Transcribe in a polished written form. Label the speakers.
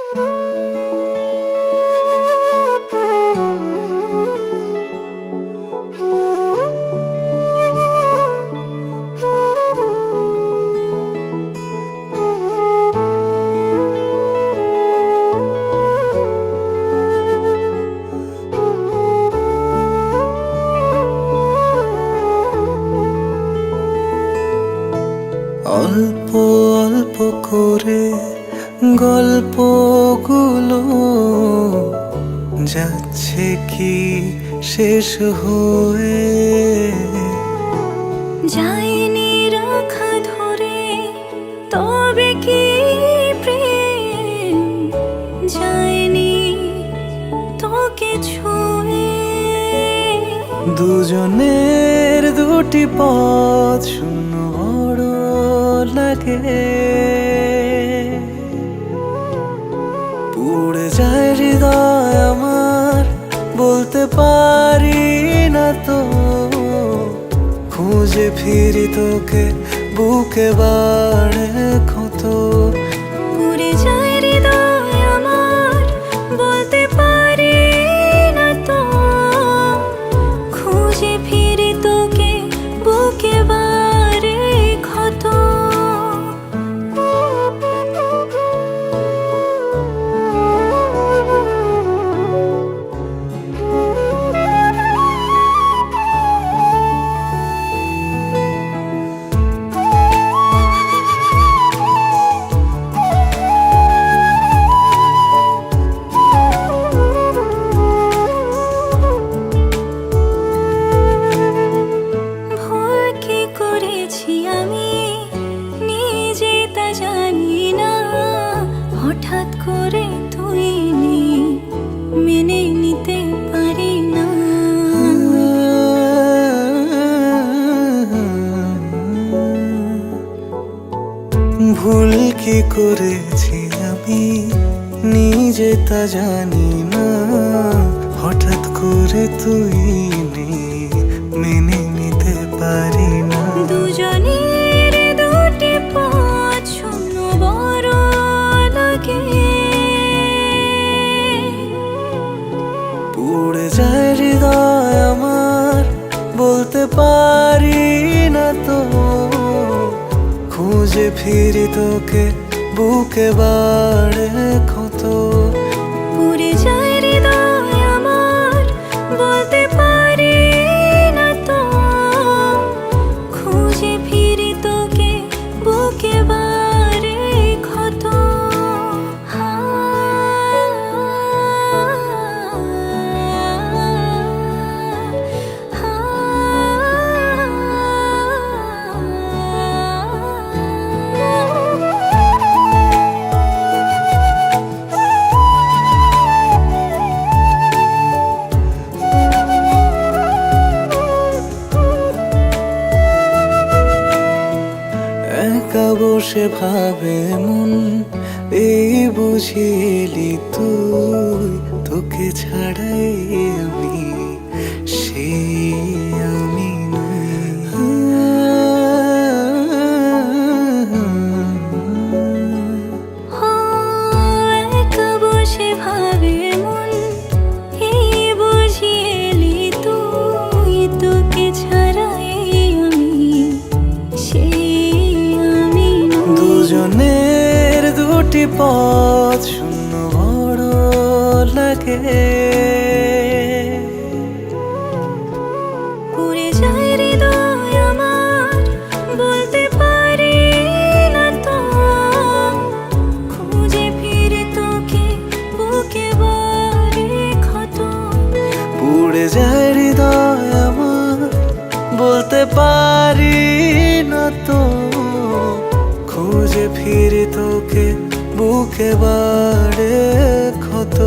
Speaker 1: অল্প অল্প করে গল্পগুলো যাচ্ছে কি শেষ হয়ে,
Speaker 2: যায়নি রাখা ধরে তবে কি প্রেম যায়নি তোকে ছুঁয়ে।
Speaker 1: দুজনের দুটি পথ শূন্য বড় লাগে, পুড়ে যায় হৃদয় আমার বলতে পারি না তো, খুঁজে ফিরি তোকে বুকে বাড়ে ক্ষত।
Speaker 2: পুড়ে যায় হৃদয় আমার বলতে পারি না তো, খুঁজে ফিরি তোকে বুকে বাড়ে ক্ষত। হঠাৎ করে তুই মেনে নিতে পারি না।
Speaker 1: ভুল কি করেছি আমি নিজে তা জানি না, হঠাৎ করে তুই মেনে নিতে পারি না।
Speaker 2: দুজনের দুটি পথ শূন্য বড় লাগে,
Speaker 1: পুড়ে যায় হৃদয় আমার বলতে পারি না তো, খুঁজে ফিরি তোকে বুকে বাড়ে ক্ষত।
Speaker 2: পুড়ে যায় হৃদয় আমার বলতে পারি না তো, খুঁজে ফিরি তোকে বুকে বাড়ে ক্ষত।
Speaker 1: একা বসে ভাবে মন এই বুঝিলি তুই, তোকে ছাড়াই আমি সেই আমি নই।
Speaker 2: একা বসে ভাবে মন এই বুঝিলি তুই, তোকে ছাড়াই আমি সেই আমি নই।
Speaker 1: দুজনের দুটি পথ শূন্য বড় লাগে,
Speaker 2: পুড়ে যায় হৃদয় আমার বলতে পারি না তো, খুঁজে ফিরে তোকে বুকে বাড়ে ক্ষত।
Speaker 1: পুড়ে যায় হৃদয় আমার বলতে পারি না তো, খুঁজে ফিরি তোকে বুকে বাড়ে ক্ষত।